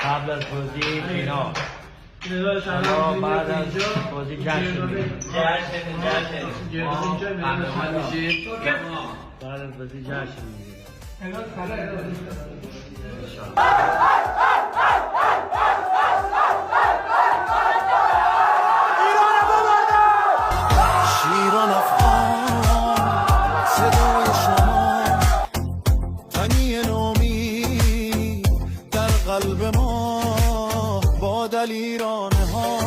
قبل از بازی فینال شما بعد از بازی جشن میگیرید. بعد از بازی جشن میگیرید. شیران افغان صدای شما غنی نومی در قلب ما با دلیرانه ها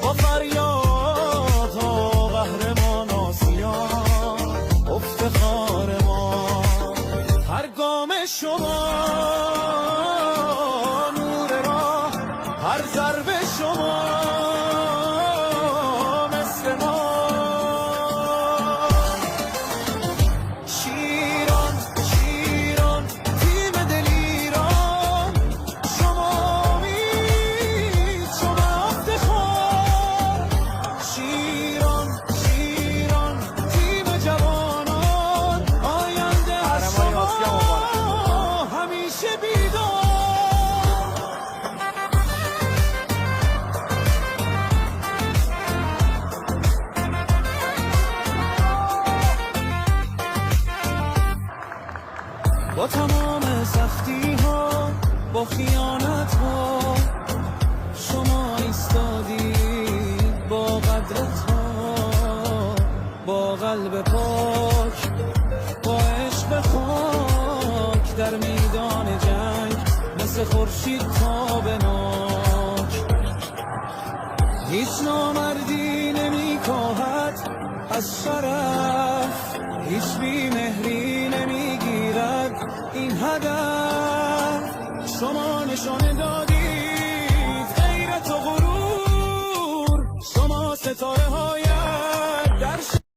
با فریاد ها قهرمان آسیان افتخار ما هر گام شما نور راه هر ضربه شما با تمام سختی ها با خیانت ها شما ایستادید با قدرت ها با قلب پاک با عشق خاک در میدان جنگ مثل خورشید تابناک هیچ نامردی نمی کاهد از شرف هیچ بیمهری نمی گیرد این هدف شما نشانه دادید غیرت و غرور شما ستاره های